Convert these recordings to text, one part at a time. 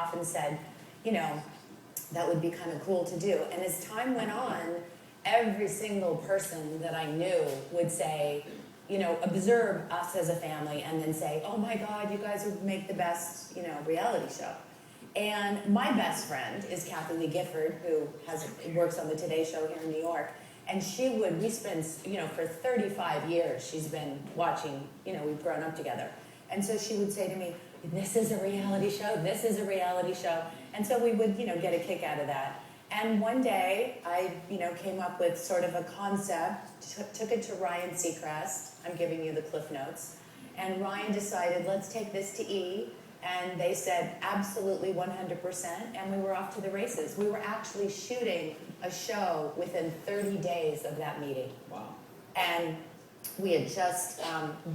often said, you know, that would be kind of cool to do. And as time went on, every single person that I knew would say, you know, observe us as a family and then say, oh my God, you guys would make the best, you know, reality show. And my best friend is Kathy Lee Gifford, who works on the Today Show here in New York. And we spent, you know, for 35 years, she's been watching, you know, we've grown up together. And so she would say to me, this is a reality show, this is a reality show. And so we would, you know, get a kick out of that. And one day, I, you know, came up with sort of a concept, took it to Ryan Seacrest. I'm giving you the Cliff Notes. And Ryan decided, let's take this to E. And they said, absolutely 100%. And we were off to the races. We were actually shooting a show within 30 days of that meeting. Wow. And we had just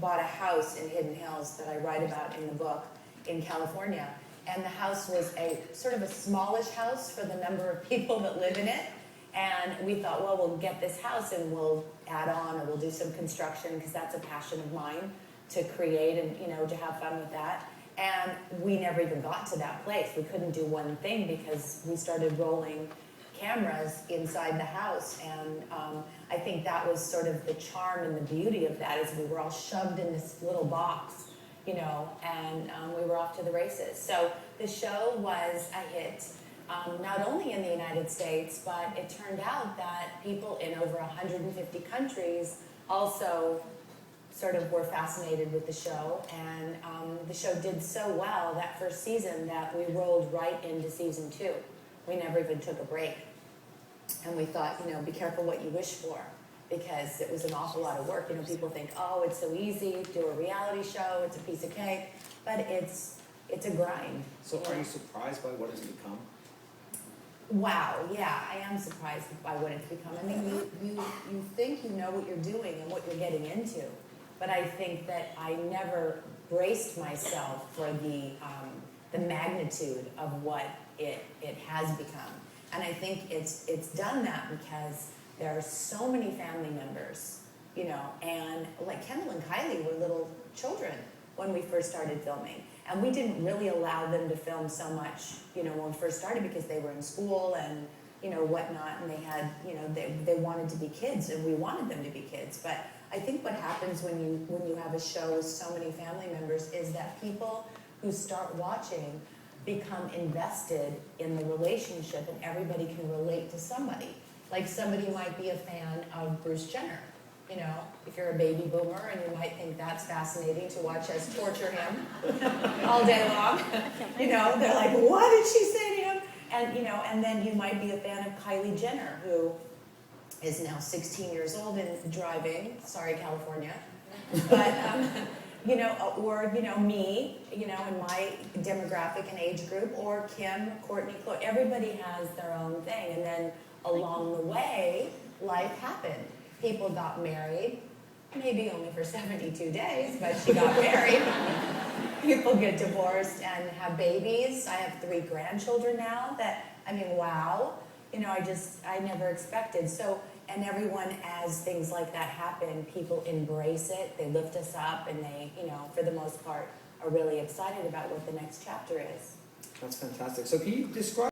bought a house in Hidden Hills that I write about in the book in California. And the house was a sort of a smallish house for the number of people that live in it. And we thought, well, we'll get this house and we'll add on or we'll do some construction because that's a passion of mine to create and, you know, to have fun with that. And we never even got to that place. We couldn't do one thing because we started rolling cameras inside the house. And I think that was sort of the charm and the beauty of that, is we were all shoved in this little box, you know, and we were off to the races. So the show was a hit, not only in the United States, but it turned out that people in over 150 countries also sort of were fascinated with the show. And the show did so well that first season that we rolled right into season 2. We never even took a break. And we thought, you know, be careful what you wish for, because it was an awful lot of work. You know, people think, oh, it's so easy, do a reality show, it's a piece of cake, but it's a grind. So are you surprised by what it's become? Wow, yeah, I am surprised by what it's become. I mean, you think you know what you're doing and what you're getting into, but I think that I never braced myself for the magnitude of what it has become. And I think it's done that because there are so many family members, you know, and like Kendall and Kylie were little children when we first started filming. And we didn't really allow them to film so much, you know, when we first started, because they were in school and, you know, whatnot, and they had, you know, they wanted to be kids, and we wanted them to be kids. But I think what happens when you have a show with so many family members is that people who start watching become invested in the relationship, and everybody can relate to somebody. Like somebody might be a fan of Bruce Jenner, you know, if you're a baby boomer, and you might think that's fascinating to watch us torture him all day long. You know, they're like, what did she say to him? And, you know, and then you might be a fan of Kylie Jenner, who is now 16 years old and driving, sorry, California. But, you know, or, you know, me, you know, in my demographic and age group, or Kim, Courtney, Chloe, everybody has their own thing. And then along the way, life happened. People got married, maybe only for 72 days, but she got married. People get divorced and have babies. I have 3 grandchildren now that, I mean, wow. You know, I never expected. So, and everyone, as things like that happen, people embrace it, they lift us up, and they, you know, for the most part, are really excited about what the next chapter is. That's fantastic. So can you describe